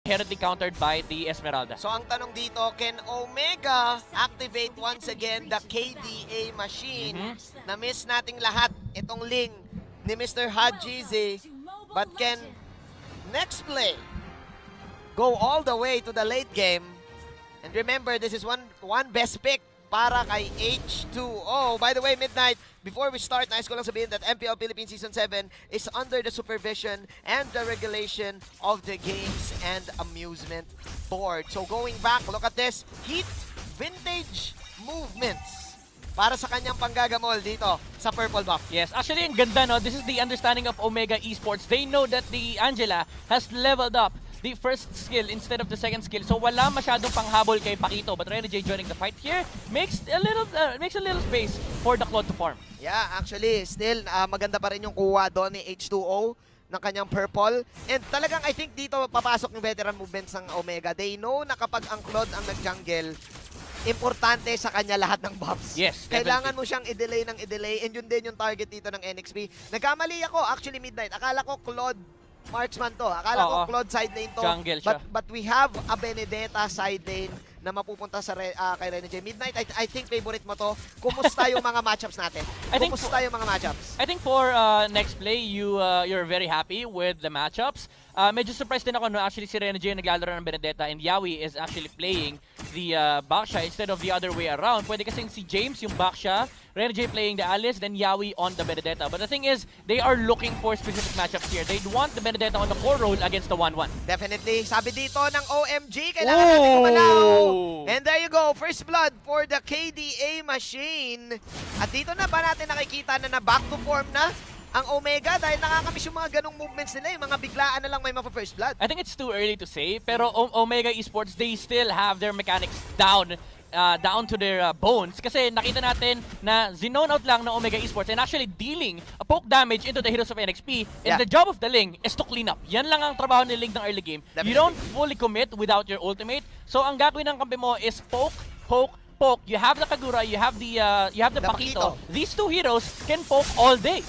inherently countered by the Esmeralda. So ang tanong dito, can Omega activate once again the KDA machine? Na-miss nating lahat itong link ni Mr. Hajizi. But can Nexplay go all the way to the late game? And remember, this is one best pick para kay H2O. By the way, Midnight, before we start, nais ko lang sabihin that MPL Philippines Season 7 is under the supervision and the regulation of the Games and Amusement Board. So going back, look at this. Heat vintage movements para sa kanyang panggagamol dito sa Purple Buff. Yes, actually, ang ganda, no? This is the understanding of Omega Esports. They know that the Angela has leveled up the first skill instead of the second skill. So wala masyadong panghabol kay Pakito. But Rene J joining the fight here makes a little space for the Claude to farm. Yeah, actually, still maganda pa rin yung kuha doon ni H2O ng kanyang purple. And talagang I think dito papasok yung veteran movements ng Omega. They know na kapag ang Claude ang nag-jungle, importante sa kanya lahat ng buffs. Yes, kailangan mo siyang i-delay ng i-delay. And yun din yung target dito ng NXP. Nagkamali ako, actually Midnight. Akala ko Claude marksman to. Akala ko Claude side lane to. Jungle siya. But we have a Benedetta side lane na mapupunta sa kay Rene J. Midnight, I think favorite mo to. Kumusta yung mga matchups natin? Kumusta yung mga matchups? I think for Nexplay, you're very happy with the matchups. Medyo surprised din ako no actually si Rene J naglalaro ng Benedetta and Yawi is actually playing the Baksha instead of the other way around. Pwede kasing si James yung Baksha, Rene J playing the Alice, then Yawi on the Benedetta. But the thing is, they are looking for specific matchups here. They want the Benedetta on the core role against the 1-1. Definitely. Sabi dito ng OMG, kailangan natin kumalaw. And there you go, first blood for the KDA machine. At dito na ba natin nakikita na back to form na ang Omega dahil nakakamiss yung mga ganong movements nila, yung mga biglaan na lang may first blood. I think it's too early to say, pero Omega Esports, they still have their mechanics down to their bones. Kasi nakita natin na zinone out lang ng Omega Esports and actually dealing a poke damage into the heroes of NXP. And the job of the Ling is to clean up. Yan lang ang trabaho ni Ling ng early game. Definitely. You don't fully commit without your ultimate. So ang gagawin ng kampi mo is poke, poke, poke. You have the Kagura, you have the Pakito. These two heroes can poke all day.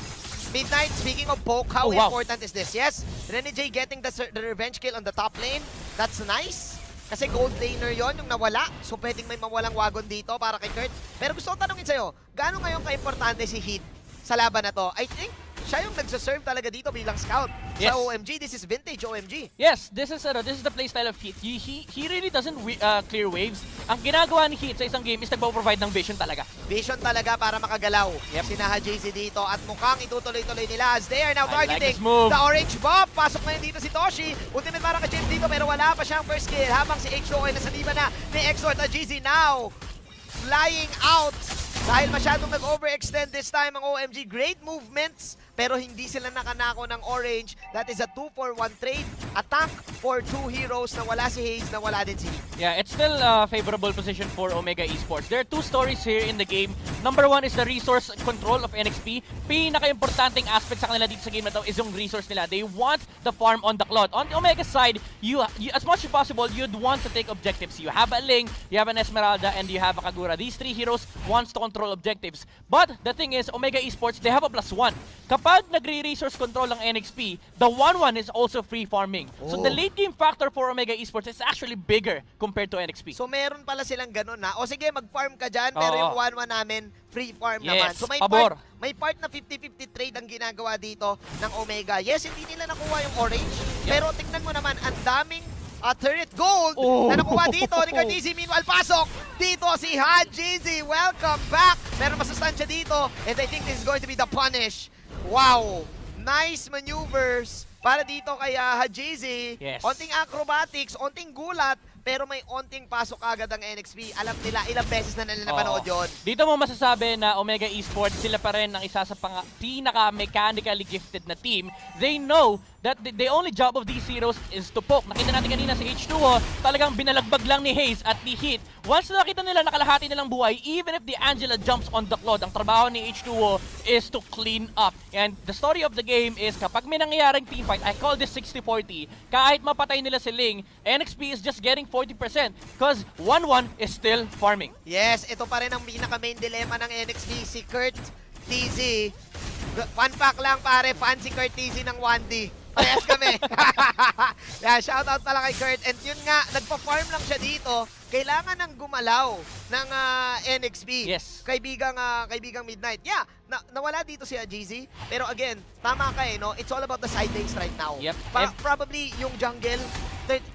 Midnight, speaking of poke, how important is this? Yes, Rene J getting the revenge kill on the top lane. That's nice. Kasi gold laner yon yung nawala. So pwedeng may mawalang wagon dito para kay Kurt. Pero gusto ko tanongin sa'yo, gaano ngayon ka-importante si Heat sa laban na to? I think siya yung nagsaserve talaga dito bilang scout. Yes. Sa OMG, this is vintage OMG. Yes, this is the playstyle of Heat. He really doesn't clear waves. Ang ginagawa ni Heat sa isang game is nagpo-provide ng vision talaga. Vision talaga para makagalaw. Sinaha JC dito at mukhang itutuloy-tuloy nila as they are now targeting the orange buff. Pasok na yun dito si Toshi. Ultimate para ka James dito pero wala pa siyang first kill. Habang si H2O ay nasaliba na ni Exort at GZ now flying out. Dahil masyadong nag-overextend this time ang OMG. Great movements, pero hindi sila nakanako ng orange. That is a 2-for-1 trade. Attack for two heroes na wala si Hayes, na wala din si Heat. Yeah, it's still a favorable position for Omega Esports. There are two stories here in the game. Number one is the resource control of NXP. Pinaka-importanting aspect sa kanila dito sa game na to is yung resource nila. They want the farm on the Claude. On the Omega side, you as much as possible, you'd want to take objectives. You have a Ling, you have an Esmeralda, and you have a Kagura. These three heroes wants to control objectives. But the thing is, Omega Esports, they have a +1. Kapag nagre-resource control ng NXP, the 1-1 is also free farming. So the late game factor for Omega Esports is actually bigger compared to NXP. So meron pala silang ganun na, o sige mag-farm ka dyan, pero yung 1-1 namin, free farm naman. So may part na 50-50 trade ang ginagawa dito ng Omega. Yes, hindi nila nakuha yung orange, pero tingnan mo naman, ang daming turret gold na nakuha dito ni Cartizzi. Meanwhile, pasok dito si Hajizi. Welcome back. Meron masustansya dito. And I think this is going to be the punish. Wow. Nice maneuvers para dito kay Hajizi. Yes. Onting acrobatics, onting gulat, pero may onting pasok agad ang NXP. Alam nila, ilang beses na nila napanood yun. Dito mo masasabi na Omega Esports, sila pa rin ang isa sa pinaka-mechanically gifted na team. They know that the only job of these heroes is to poke. Nakita natin kanina si H2O, talagang binalagbag lang ni Hayes at ni Heat. Once nakita nila nakalahati nilang buhay, even if the Angela jumps on the Claude, ang trabaho ni H2O is to clean up. And the story of the game is kapag may nangyayaring teamfight, I call this 60-40, kahit mapatay nila si Ling, NXP is just getting 40% because 1-1 is still farming. Yes, ito pa rin ang pinaka-main dilemma ng NXP, si Kurt TZ. Fun fact lang pare, fan si Kurt TZ ng 1D. Parehas kami. Yeah, shoutout pala kay Kurt. And yun nga, nagpa-farm lang siya dito. Kailangan ng gumalaw ng NXP. Yes. Kaibigang Midnight. Yeah, nawala dito si GZ. Pero again, tama ka no? It's all about the side lanes right now. Yep. Probably yung jungle,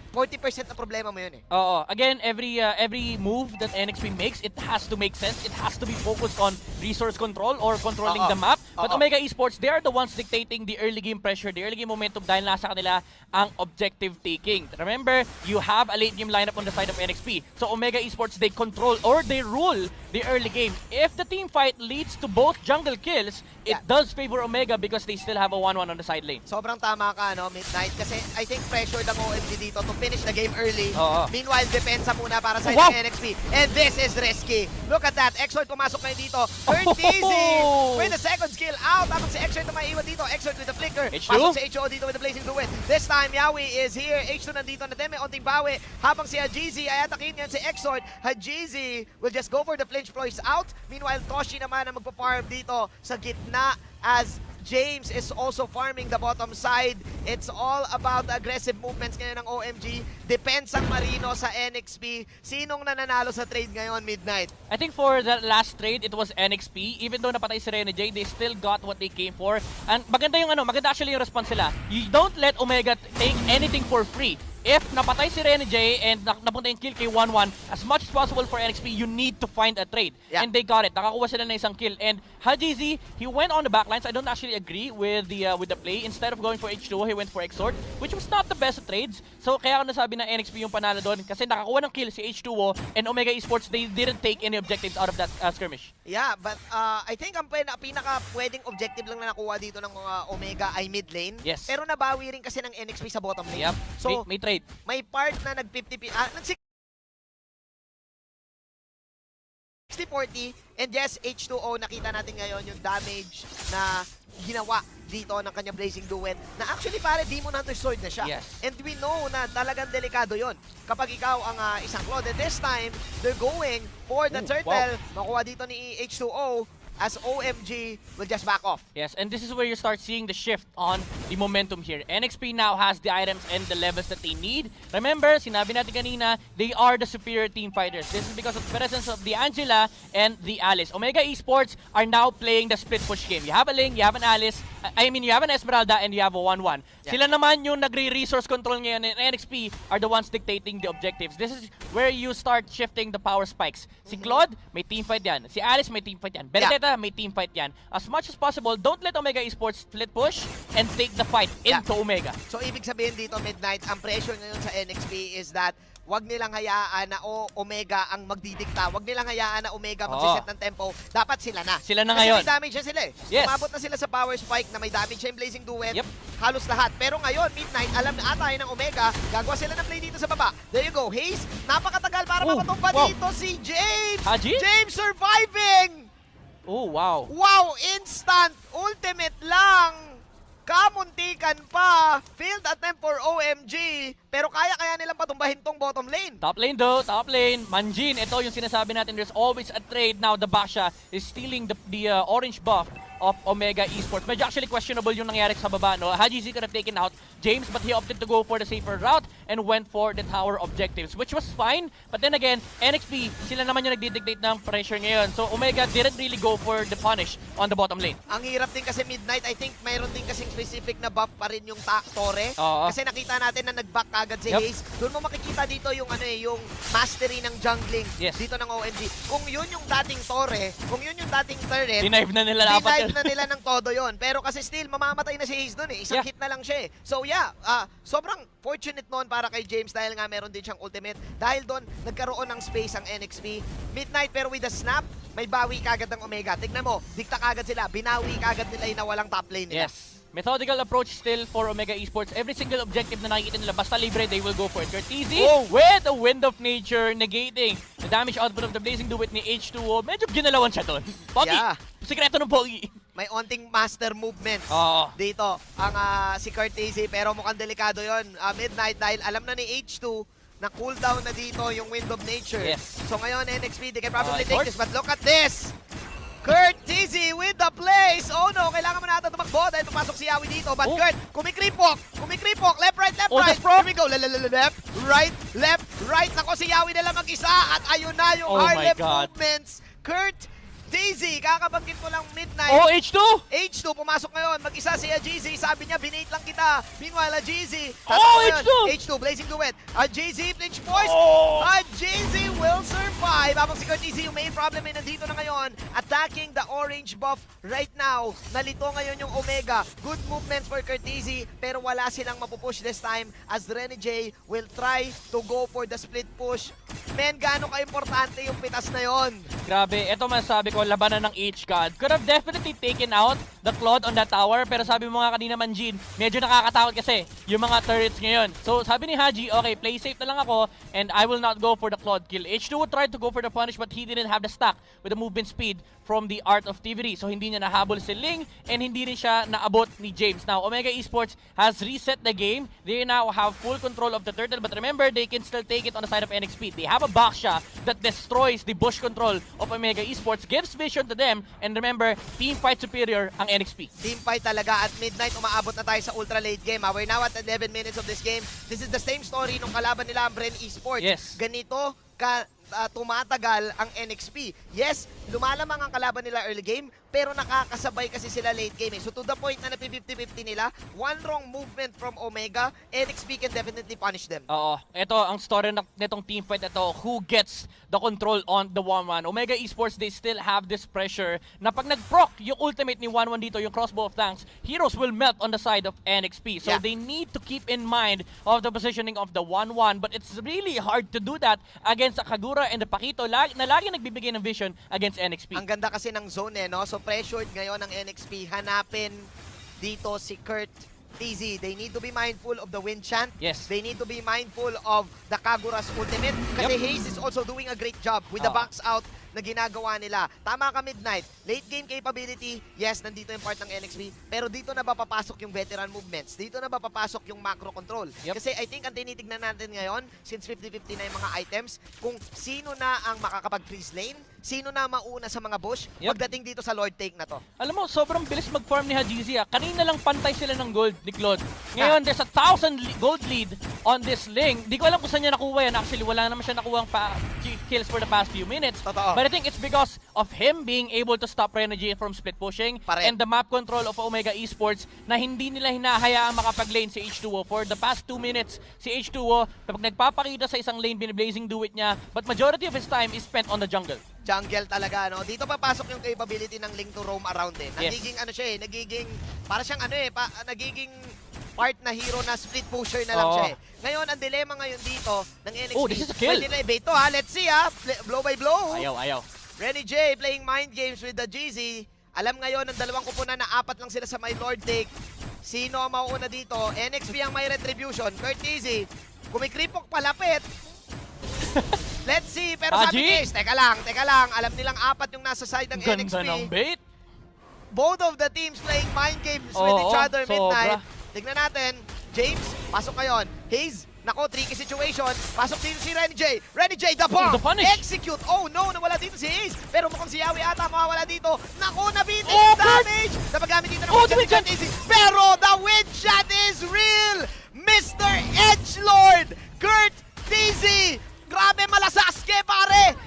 40% na problema mo yun eh. Oo. Again, every move that NXP makes, it has to make sense. It has to be focused on resource control or controlling the map. But Omega Esports, they are the ones dictating the early game pressure, the early game momentum dahil nasa kanila ang objective taking. Remember, you have a late game lineup on the side of NXP. So Omega Esports, they control or they rule the early game. If the team fight leads to both jungle kills, it does favor Omega because they still have a 1-1 on the side lane. Sobrang tama ka, no, Midnight. Kasi I think pressured ang OMG dito to finish the game early. Meanwhile, depensa muna para sa NXP. And this is risky. Look at that. Exort pumasok ngayon dito. Turn easy with the second skill out. Tapos si Exort na maiiwan dito. Exort with the flicker. H2? Pasok si HO dito with the blazing duet. This time, Yawi is here. H2 nandito na din. May onting bawi. Habang si Hajizi ay atakin ngayon si Exort. Hajizi will just go for the flinch ploys out. Meanwhile, Toshi naman ang magpa-farm dito sa gitna as James is also farming the bottom side. It's all about the aggressive movements ngayon ng OMG. Depends ang Marino sa NXP. Sinong nananalo sa trade ngayon, Midnight? I think for the last trade, it was NXP. Even though napatay si Rene J, they still got what they came for. And maganda actually yung response nila. You don't let Omega take anything for free. If napatay si Rene J and napunta yung kill kay 1-1, as much as possible for NXP, you need to find a trade. Yeah. And they got it. Nakakuha sila na isang kill. And Hajizi, he went on the backlines. I don't actually agree with the play. Instead of going for H2, he went for Exort, which was not the best trades. So kaya ako nasabi na NXP yung panalo doon kasi nakakuha ng kill si H2O and Omega Esports, they didn't take any objectives out of that skirmish. Yeah, but I think ang pinaka pwedeng objective lang na nakuha dito ng mga Omega ay mid lane. Yes. Pero nabawi rin kasi ng NXP sa bottom lane. Yep. So, may trade. may part na nag-50-50, nag-60-40, and yes, H2O, nakita natin ngayon yung damage na ginawa dito ng kanyang Blazing Duet na actually pare Demon Hunter Sword na siya. Yes. And we know na talagang delikado yon kapag ikaw ang isang Claude. And this time, they're going for the turtle. Makuha dito ni H2O as OMG will just back off. Yes, and this is where you start seeing the shift on the momentum here. NXP now has the items and the levels that they need. Remember, sinabi natin kanina, they are the superior team fighters. This is because of the presence of the Angela and the Alice. Omega Esports are now playing the split push game. You have a Ling, you have an Alice, you have an Esmeralda, and you have a 1-1. Yeah. Sila naman yung nagre-resource control ngayon, and NXP are the ones dictating the objectives. This is where you start shifting the power spikes. Si Claude, may team fight yan. Si Alice, may team fight yan. Benedetta, may team fight yan. As much as possible, don't let Omega Esports split push and take the fight into Omega. So, ibig sabihin dito, Midnight, ang pressure ngayon sa NXP is that wag nilang hayaan na Omega ang magdidikta. Wag nilang hayaan na Omega magsiset ng tempo. Dapat sila na. Sila na kasi ngayon. May damage na sila eh. Yes. Umabot na sila sa power spike na may damage siya yung Blazing Duet. Yep. Halos lahat. Pero ngayon, Midnight, alam na atay ng Omega, gagawa sila ng play dito sa baba. There you go. Haze, napakatagal para mapatumpa dito si James. Haji? James surviving! Oh, wow. Wow! Instant! Ultimate lang! Kamuntikan pa! Field attempt for OMG! Pero kaya nilang patumbahin tong bottom lane. Top lane though, top lane. Manjin, ito yung sinasabi natin. There's always a trade. Now the Basha is stealing the orange buff of Omega Esports. Medyo actually questionable yung nangyari sa baba, no? Hajizi could have taken out James, but he opted to go for the safer route and went for the tower objectives, which was fine. But then again, NXP, sila naman yung nagdidictate ng pressure ngayon. So Omega didn't really go for the punish on the bottom lane. Ang hirap din kasi Midnight, I think mayroon din kasing specific na buff pa rin yung Torre. Kasi nakita natin na nag-back agad si Haze. Doon mo makikita dito yung yung mastery ng jungling dito ng OMG. Kung yun yung dating Torre, kung yun yung dating turret, dinive na nila dinive na nila ng todo yon. Pero kasi still, mamamatay na si Haze doon eh. Isang hit na lang siya eh. So yeah, sobrang fortunate noon para kay James dahil nga meron din siyang ultimate. Dahil doon, nagkaroon ng space ang NXP. Midnight pero with a snap, may bawi kagad ng Omega. Tignan mo, dikta kagad sila. Binawi kagad nila yung nawalang top lane nila. Yes. Methodical approach still for Omega Esports. Every single objective na nakikita nila, basta libre, they will go for it. Curtizy with a Wind of Nature negating the damage output of the Blazing Duet ni H2O. Medyo ginalawan siya doon. Pogi! Yeah. Sikreto ng Pogi. May onting master movements dito ang si Curtizy, pero mukhang delikado yon Midnight, dahil alam na ni H2 na cooldown na dito yung Wind of Nature. Yes. So ngayon, NXP, they can probably take this, but look at this! Kurt Tizzy with the place. Oh no, kailangan mo na ata tumakbo dahil pumasok si Yawi dito. But Kurt, kumikripok. Left, right. Here we go. Left, right. Nako, si Yawi na lang mag-isa. At ayun na yung Harlem movements. Kurt Tizzy, kakabanggit ko lang Midnight. Oh, H2! H2, pumasok ngayon. Mag-isa si Ajizi. Sabi niya, binate lang kita. Meanwhile, Ajizi. Oh, H2! H2, blazing duet. Ajizi, flinch force. Oh! Ajizi will survive. Habang si Kurt Tizzy, yung main problem ay nandito na ngayon. Attacking the orange buff right now. Nalito ngayon yung Omega. Good movements for Kurt Tizzy, pero wala silang mapupush this time as Rene J will try to go for the split push. Men, gaano ka-importante yung pitas na yon? Grabe, eto masasabi ko, labanan ng H-God. Could have definitely taken out the Claude on that tower, pero sabi mo nga kanina man, Jean, medyo nakakatakot kasi yung mga turrets ngayon. So sabi ni Haji, okay, play safe na lang ako and I will not go for the Claude kill. H2 tried to go for the punish but he didn't have the stack with the movement speed from the Art of TVD. So hindi niya nahabol si Ling and hindi rin siya naabot ni James. Now, Omega Esports has reset the game. They now have full control of the turtle, but remember, they can still take it on the side of NXP. They have a Baksha that destroys the bush control of Omega Esports, gives vision to them, and remember, team fight superior ang NXP. Team fight talaga at midnight, umaabot na tayo sa ultra late game. We're now at 11 minutes of this game. This is the same story nung kalaban nila ang Bren Esports. Yes. Ganito tumatagal ang NXP. Yes, lumalamang ang kalaban nila early game, pero nakakasabay kasi sila late game. So to the point na napi-50-50 nila, one wrong movement from Omega, NXP can definitely punish them. Oo, ito ang story nitong team fight ito, who gets the control on the 1-1. Omega Esports, they still have this pressure na pag nag-proc yung ultimate ni 1-1 dito, yung crossbow of tanks, heroes will melt on the side of NXP. So they need to keep in mind of the positioning of the 1-1, but it's really hard to do that against a Kagura and the Pakito na lagi nagbibigay ng vision against NXP. Ang ganda kasi ng zone no? So pressured ngayon ng NXP. Hanapin dito si Kurt Tizzy. They need to be mindful of the wind chant. Yes. They need to be mindful of the Kagura's ultimate. Kasi Haze is also doing a great job with the box out na ginagawa nila. Tama ka, Midnight. Late game capability, yes, nandito yung part ng NXP. Pero dito na ba papasok yung veteran movements? Dito na ba papasok yung macro control? Kasi I think ang tinitignan natin ngayon, since 50-50 na yung mga items, kung sino na ang makakapag-freeze lane, sino na mauna sa mga bush, pagdating dito sa Lord Take na to. Alam mo, sobrang bilis mag-farm ni Hajizi. Kanina lang pantay sila ng gold ni Claude. Ngayon, there's 1,000 gold lead on this Ling. Di ko alam kung saan niya nakuha yan. Actually, wala naman siya nakuha kills for the past few minutes. Totoo. But I think it's because of him being able to stop Renergy from split pushing and the map control of Omega Esports na hindi nila hinahayaang makapag-lane si H2O. For the past 2 minutes, si H2O, kapag nagpapakita sa isang lane, biniblazing do it niya, but majority of his time is spent on the jungle. Jungle talaga, no? Dito papasok yung capability ng Ling to roam around Nagiging ano siya nagiging, para siyang nagiging part na hero na split pusher na lang siya Ngayon, ang dilema ngayon dito ng NXT. Oh, this is a kill. Pwede na i-bait to Let's see blow by blow. Ayaw. Renny J playing mind games with the GZ. Alam ngayon ng dalawang kupunan na 4 lang sila sa my Lord Take. Sino ang mauuna dito? NXP ang may retribution. Kurt Tizzy, kumikripok palapit. Let's see, pero sabi guys, teka lang. Alam nilang 4 yung nasa side ng NXP. Ganda ng bait. Both of the teams playing mind games with each other midnight. Tignan natin, James, pasok ngayon. Haze, nako, tricky situation. Pasok dito si Renny J. Renny J, the bomb! Execute! Oh no, nawala dito si Haze. Pero mukhang si Yawi ata mawawala dito. Nako, nabitin! Damage! Napagamit dito ng wind shot si pero the wind shot is real! Mr. Edgelord! Kurt Tizzy! Grabe, malasaske, pare!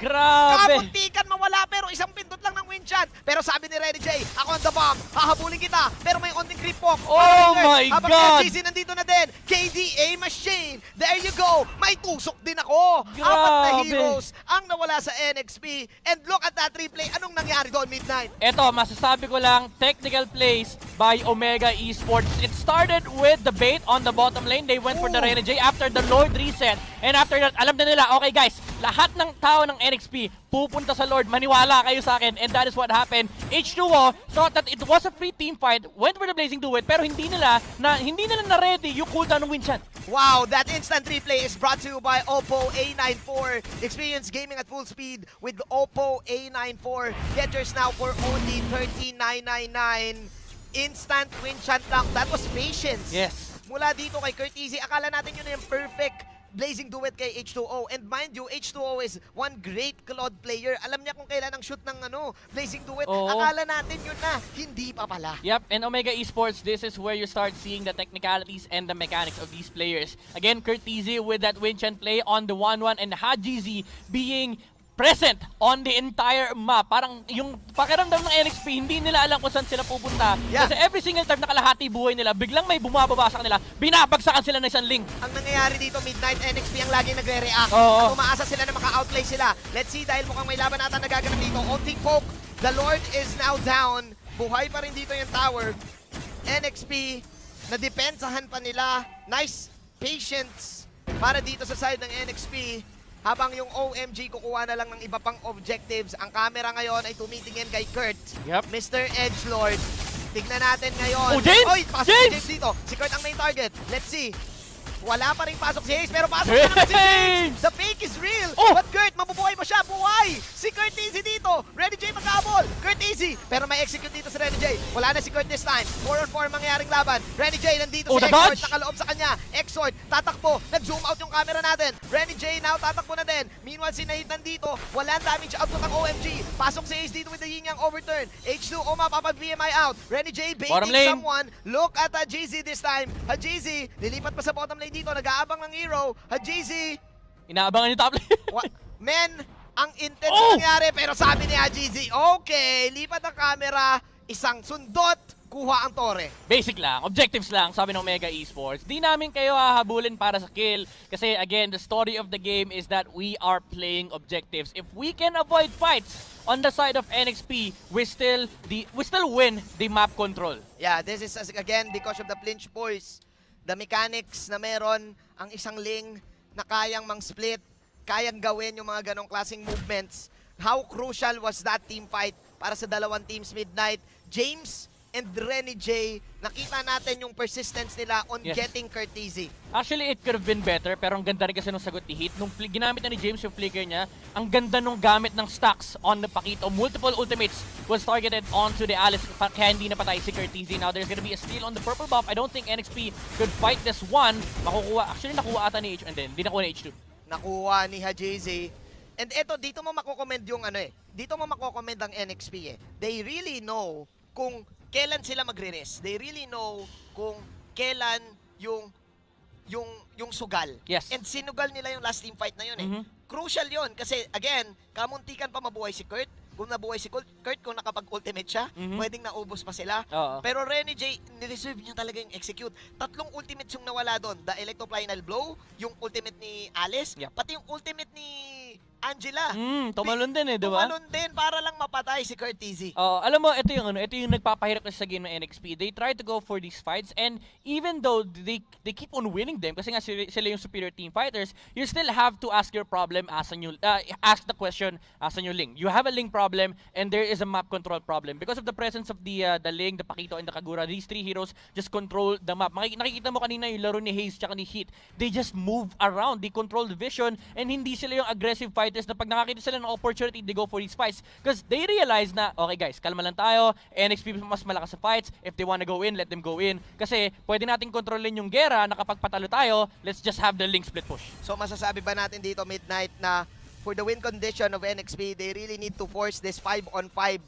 Grabe! Kapuntikan mawala pero isang pindot lang ng wind shot. Pero sabi ni Renny J, ako on the bomb, hahabulin kita. Pero may onting creep walk. Oh my God! Habang GC nandito na din, KDA machine. There you go. May tusok din ako. Grabe. 4 na heroes ang nawala sa NXP. And look at that replay. Anong nangyari doon, Midnight? Eto, masasabi ko lang, technical plays by Omega Esports. It started with the bait on the bottom lane. They went for the Renny J after the Lord reset. And after that, alam na nila, okay guys, lahat ng tao ng NXP pupunta sa Lord. Maniwala kayo sa akin. And that is what happened. H2O thought that it was a free team fight, went for the Blazing Do It, pero hindi nila na-ready yung cooldown ng Winchan. Wow, that instant replay is brought to you by Oppo A94. Experience gaming at full speed with Oppo A94. Get yours now for only $13,999. Instant Winchan lang. That was patience. Yes. Mula dito kay Kurt Tizzy, akala natin yun na yung perfect blazing duet kay H2O. And mind you, H2O is one great Claude player. Alam niya kung kailan ang shoot ng blazing duet. Oo. Akala natin yun na, hindi pa pala. Yep, and Omega Esports, this is where you start seeing the technicalities and the mechanics of these players. Again, Curtizy with that win and play on the 1-1 and Hajizi being present on the entire map. Parang yung pakiramdam ng NXP, hindi nila alam kung saan sila pupunta. Yeah. Kasi every single time na kalahati buhay nila, biglang may bumababa sa kanila, binabagsakan sila ng isang link. Ang nangyayari dito, Midnight NXP ang laging nagre-react. Oo. At umaasa sila na maka-outplay sila. Let's see, dahil mukhang may laban ata nagaganap dito. Onting poke, the Lord is now down. Buhay pa rin dito yung tower. NXP, nadepensahan pa nila. Nice patience para dito sa side ng NXP. Habang yung OMG kukuha na lang ng iba pang objectives. Ang camera ngayon ay tumitingin kay Kurt. Yep. Mr. Edgelord. Tignan natin ngayon. Oh, James! Oy, pasok si James dito. Si Kurt ang main target. Let's see. Wala pa rin pasok si Hayes, pero pasok na naman si James! The fake is real! Oh! But Kurt, mabubuhay ba siya? Buhay! Si Kurt Easy dito! Renny J magkabol! Kurt Easy! Pero may execute dito si Renny J. Wala na si Kurt this time. 4-on-4 mangyaring laban. Renny J, nandito si Exort. Nakaloob sa kanya. Exort, tatakbo. Nag-zoom out yung camera natin. Renny J now tatakbo na din. Meanwhile, si Nahid nandito. Walang damage output ng OMG. Pasok si Hayes dito with the yin-yang overturn. H2O mapapag-BMI out. Renny J baiting someone. Look at Hajizi this time. Hajizi, lilipat pa sa bottom lane dito. Nag-aabang ng hero. Hajizi. Inaabangan yung top lane. Men, ang intense na nangyari. Pero sabi ni Hajizi, okay, lipat ang camera. Isang sundot. Kuha ang tore. Basic lang, objectives lang, sabi ng Omega Esports. Di namin kayo hahabulin para sa kill. Kasi again, the story of the game is that we are playing objectives. If we can avoid fights on the side of NXP, we still win the map control. Yeah, this is again because of the flinch boys. The mechanics na meron ang isang ling na kayang mang-split, kayang gawin yung mga ganong klaseng movements. How crucial was that team fight para sa dalawang teams, Midnight? James and Renny J, nakita natin yung persistence nila on getting Curtizy. Actually, it could have been better, pero ang ganda rin kasi nung sagot ni Heat. Nung ginamit na ni James yung flicker niya, ang ganda nung gamit ng stacks on the Pakito. Multiple ultimates was targeted onto the Alice, kaya hindi napatay si Curtizy. Now, there's gonna be a steal on the purple buff. I don't think NXP could fight this one. Actually, nakuha ata ni H2, and then, hindi nakuha ni H2. Nakuha ni Hajizi. And eto, dito mo makokomment yung dito mo makokomment ang NXP They really know kung kailan sila magre-rest. They really know kung kailan yung sugal. Yes. And sinugal nila yung last team fight na yun Crucial yun kasi again, kamuntikan pa mabuhay si Kurt. Kung nabuhay si Kurt, kung nakapag-ultimate siya, pwedeng naubos pa sila. Pero Renny J, nireserve niya talaga yung execute. 3 ultimates yung nawala doon. The Electroplinal Blow, yung ultimate ni Alice, pati yung ultimate ni Angela. Tumalon din diba? Tumalon din para lang mapatay si Curtizy. Alam mo, ito yung nagpapahirap kasi sa game ng NXP. They try to go for these fights and even though they keep on winning them kasi nga sila yung superior team fighters, you still have to ask your problem as a new ask the question as a new Ling. You have a Ling problem and there is a map control problem because of the presence of the Ling, the Pakito and the Kagura. These 3 heroes just control the map. Nakikita mo kanina yung laro ni Hayes tsaka ni Heat. They just move around, they control the vision and hindi sila yung aggressive fight na pag nakakita sila ng opportunity, they go for these fights. Because they realize na, okay guys, kalma lang tayo, NXP mas malakas sa fights, if they wanna go in, let them go in. Kasi pwede natin kontrolin yung gera na kapag patalo tayo, let's just have the Link split push. So masasabi ba natin dito, Midnight, na for the win condition of NXP, they really need to force this 5-on-5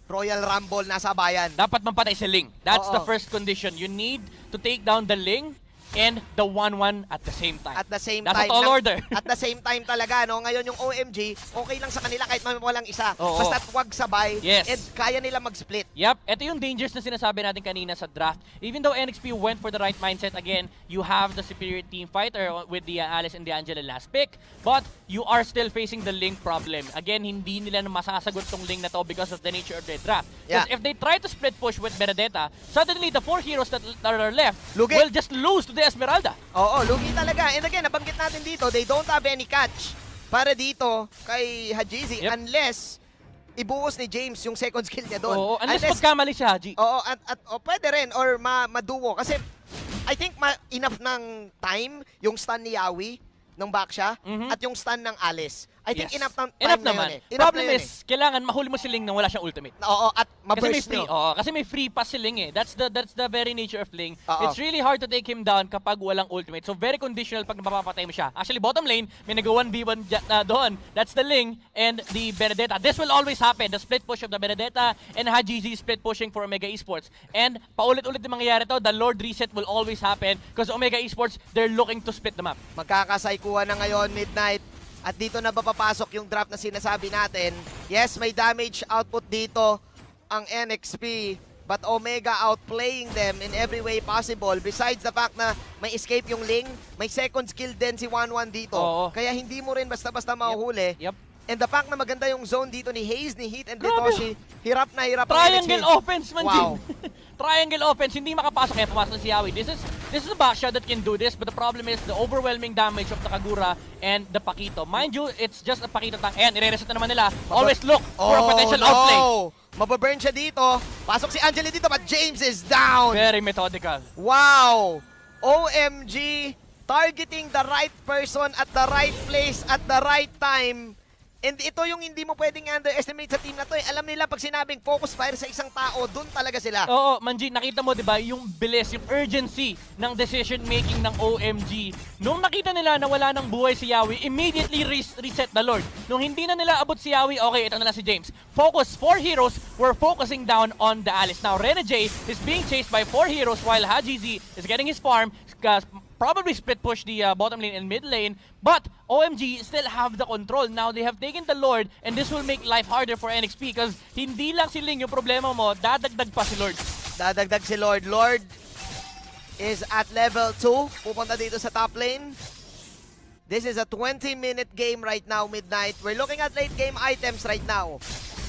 Royal Rumble nasa bayan. Dapat mampatay si Ling. That's the first condition. You need to take down the Ling and the 1-1 at the same time. At the same That's time. a tall order. At the same time talaga, no? Ngayon yung OMG, okay lang sa kanila kahit walang isa. Oo. Basta wag sabay. Yes. And kaya nila mag-split. Yep, ito yung dangers na sinasabi natin kanina sa draft. Even though NXP went for the right mindset, again, you have the superior team fighter with the Alice and the Angela last pick, but you are still facing the Link problem. Again, hindi nila masasagot tong Link na to because of the nature of their draft. Because if they try to split push with Benedetta, suddenly the 4 heroes that are left will just lose to the Esmeralda. Oo, lugi talaga. And again, nabanggit natin dito, they don't have any catch para dito kay Hajizi unless ibuhos ni James yung second skill niya doon. Oo, unless magkamali si Haji. Oo, at pwede rin or maduo kasi I think enough ng time yung stun ni Yawi nung back siya at yung stun ng Alice. I think enough time Enough na naman. yun eh. Problem is, kailangan mahuli mo si Ling nang wala siyang ultimate. Oo, at Kasi may maburst free, nyo. kasi may free pass si Ling eh. That's the very nature of Ling. Oo. It's really hard to take him down kapag walang ultimate. So very conditional pag napapatay mo siya. Actually, bottom lane, may nag-1v1 na doon. That's the Ling and the Benedetta. This will always happen. The split push of the Benedetta and Hajizi split pushing for Omega Esports. And paulit-ulit yung mangyayari to, the Lord reset will always happen because Omega Esports, they're looking to split the map. Magkakasaikuan na ngayon, Midnight. At dito na papapasok yung draft na sinasabi natin. Yes, may damage output dito ang NXP. But Omega outplaying them in every way possible. Besides the fact na may escape yung Ling, may second skill din si 1-1 dito. Oo. Kaya hindi mo rin basta-basta mahuhuli. Yep. And the fact na maganda yung zone dito ni Hayes, ni Heat, and Grabe. Litoshi, hirap na hirap ang Triangle NXP. offense man, Wow. Jin. Triangle offense, hindi makapasok kaya pumasok si Yawi. This is a backshot that can do this, but the problem is the overwhelming damage of the Kagura and the Pakito. Mind you, it's just a Pakito tank. Ayan, ire-reset na naman nila. Always look for a potential outplay. Mababurn siya dito. Pasok si Angeli dito, but James is down. Very methodical. Wow! OMG! Targeting the right person at the right place at the right time. And ito yung hindi mo pwedeng underestimate sa team na to. Alam nila pag sinabing focus fire sa isang tao, dun talaga sila. Oo, Manji, nakita mo 'di ba yung bilis, yung urgency ng decision making ng OMG. Nung nakita nila na wala nang buhay si Yawi, immediately reset the Lord. Nung hindi na nila abot si Yawi, okay, ito na lang si James. Focus, 4 heroes were focusing down on the Alice. Now, Renegade is being chased by 4 heroes while Hajizi is getting his farm. Probably split push the bottom lane and mid lane, but OMG still have the control. Now they have taken the Lord, and this will make life harder for NXP because hindi lang si Ling yung problema mo, dadagdag pa si Lord. Dadagdag si Lord. Lord is at level 2. Pupunta dito sa top lane. This is a 20-minute game right now, Midnight. We're looking at late game items right now.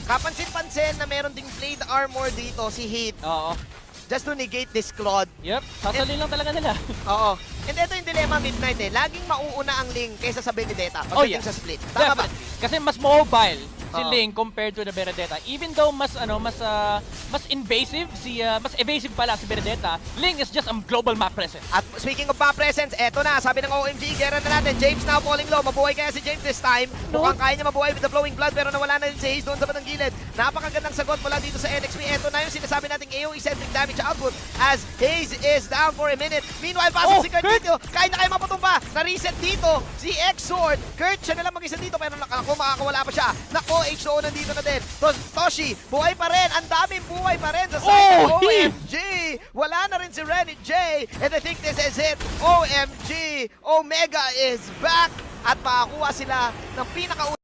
Kapansin-pansin na meron ding blade armor dito si Heat. Oo. Just to negate this Claude. Yep, sasalin lang talaga nila. Oo. And ito yung dilemma, Midnight eh. Laging mauuna ang Ling kaysa sa Benedetta Oh, pagdating yeah. sa split. Tama ba? Definitely. Kasi mas mobile si Oo. Ling compared to the Benedetta. Even though mas invasive mas evasive pala si Benedetta, Ling is just a global map presence. At speaking of map presence, eto na, sabi ng OMG, gera na natin. James now falling low. Mabuhay kaya si James this time. No. Mukhang kaya niya mabuhay with the flowing blood, pero nawala na rin si Hayes doon sa batang gilid. Napakagandang sagot mula dito sa NXP. Eto na yung sinasabi nating AoE-centric damage output as Hayes is down for a minute. Meanwhile, pasok si Kurt dito. Kaya na kayo mapatumba. Na-reset dito si X-Sword. Kurt, siya na lang mag-isa dito, pero ako makakawala pa siya. Nako, H2O nandito na din. Toshi, buhay pa rin. Ang daming buhay pa rin sa side ng OMG. Wala na rin si Renny J. And I think this is it. OMG. Omega is back. At makakuha sila ng pinaka